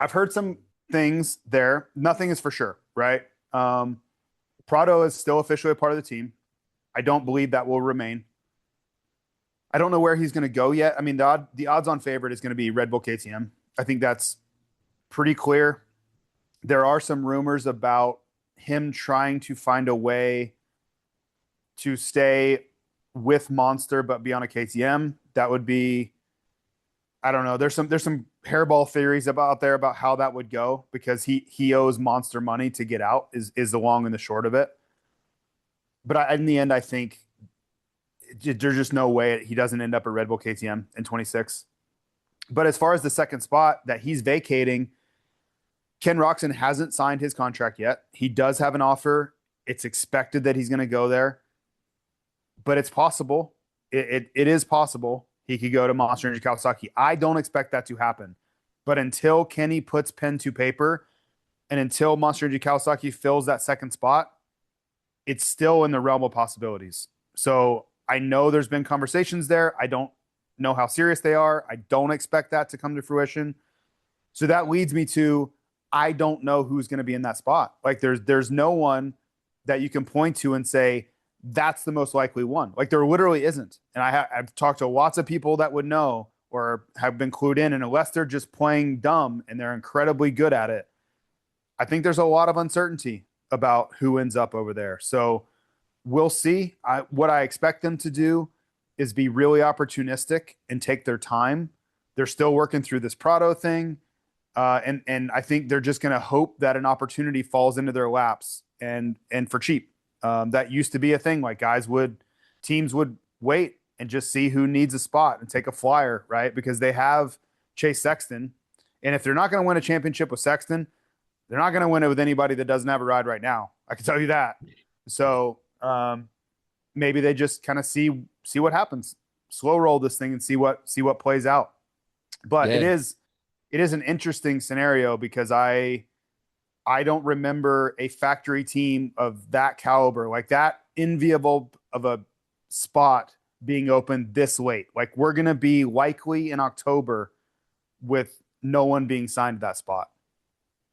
I've heard some things there. Nothing is for sure, right? Prado is still officially a part of the team. I don't believe that will remain. I don't know where he's going to go yet. I mean, the odds on favorite is going to be Red Bull KTM. I think that's pretty clear. There are some rumors about him trying to find a way to stay with Monster but be on a KTM. That would be, I don't know. There's some hairball theories about there about how that would go because he owes Monster money to get out is the long and the short of it. But in the end, I think there's just no way he doesn't end up at Red Bull KTM in 26. But as far as the second spot that he's vacating, Ken Roczen hasn't signed his contract yet. He does have an offer. It's expected that he's going to go there, but it's possible. It is possible he could go to Monster Energy Kawasaki. I don't expect that to happen. But until Kenny puts pen to paper and until Monster Energy Kawasaki fills that second spot, it's still in the realm of possibilities. So I know there's been conversations there. I don't know how serious they are. I don't expect that to come to fruition. So that leads me to, I don't know who's going to be in that spot. Like there's no one that you can point to and say, that's the most likely one. Like there literally isn't. And I've talked to lots of people that would know or have been clued in. And unless they're just playing dumb and they're incredibly good at it, I think there's a lot of uncertainty about who ends up over there. So we'll see. What I expect them to do is be really opportunistic and take their time. They're still working through this Prado thing. And I think they're just going to hope that an opportunity falls into their laps and for cheap. That used to be a thing. Like teams would wait and just see who needs a spot and take a flyer, right? Because they have Chase Sexton. And if they're not going to win a championship with Sexton, they're not going to win it with anybody that doesn't have a ride right now. I can tell you that. So maybe they just kind of see what happens, slow roll this thing and see what plays out. But Yeah. it is an interesting scenario because I don't remember a factory team of that caliber, like that enviable of a spot being open this late. Like we're going to be likely in October with no one being signed to that spot.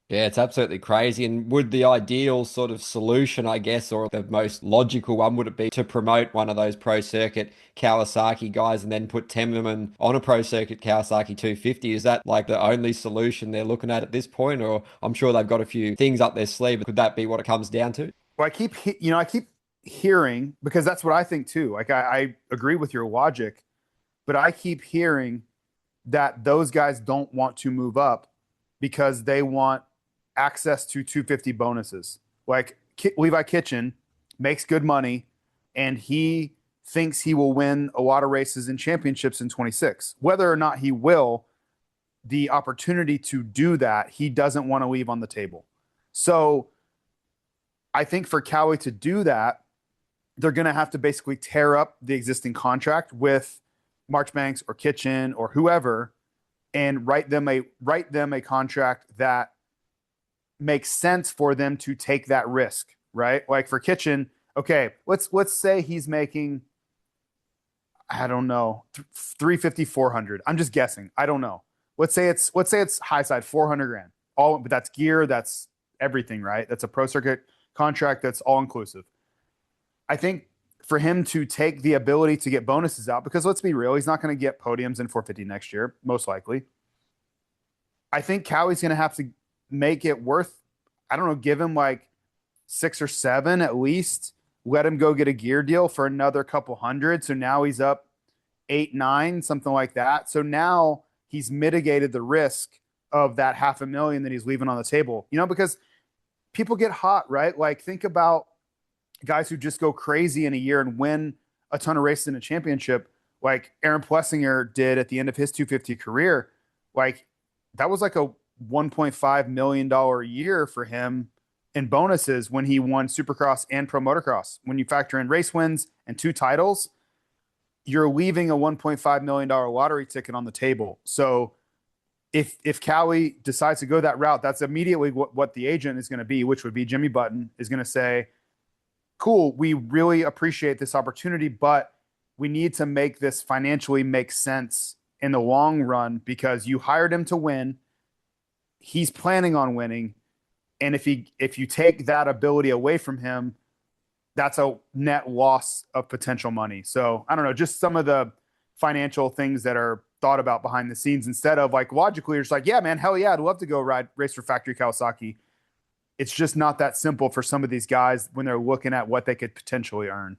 Yeah, it's absolutely crazy. And would the ideal sort of solution, I guess, or the most logical one, would it be to promote one of those pro circuit Kawasaki guys and then put Temmerman on a pro circuit Kawasaki 250? Is that like the only solution they're looking at this point? Or I'm sure they've got a few things up their sleeve. Could that be what it comes down to? Well, I keep hearing because that's what I think too. Like I agree with your logic, but I keep hearing that those guys don't want to move up because they want access to 250 bonuses. Like Levi Kitchen makes good money and he thinks he will win a lot of races and championships in 26. Whether or not he will, the opportunity to do that, he doesn't want to leave on the table. So I think for Cowie to do that, they're going to have to basically tear up the existing contract with Marchbanks or Kitchen or whoever and write them a contract that makes sense for them to take that risk, right? Like for Kitchen, okay, let's say he's making, I don't know, 350, 400. I'm just guessing. I don't know. Let's say it's high side 400 grand. But that's gear, that's everything, right? That's a pro circuit contract that's all inclusive. I think for him to take the ability to get bonuses out, because let's be real, he's not going to get podiums in 450 next year, most likely. I think Cowie's going to have to make it worth, I don't know, give him like 6 or 7 at least, let him go get a gear deal for another couple hundred. So now he's up 8, 9, something like that. So now he's mitigated the risk of that $500,000 that he's leaving on the table, because people get hot, right? Like think about guys who just go crazy in a year and win a ton of races in a championship, like Aaron Plessinger did at the end of his 250 career. Like that was like a $1.5 million a year for him in bonuses when he won Supercross and Pro Motocross. When you factor in race wins and 2 titles, you're leaving a $1.5 million lottery ticket on the table. So if Cowie decides to go that route, that's immediately what the agent is going to be, which would be Jimmy Button is going to say, cool, we really appreciate this opportunity, but we need to make this financially make sense in the long run because you hired him to win. he's planning on winning. And if you take that ability away from him, that's a net loss of potential money. So I don't know, just some of the financial things that are thought about behind the scenes instead of like logically, you're just like, yeah, man, hell yeah, I'd love to go race for factory Kawasaki. It's just not that simple for some of these guys when they're looking at what they could potentially earn.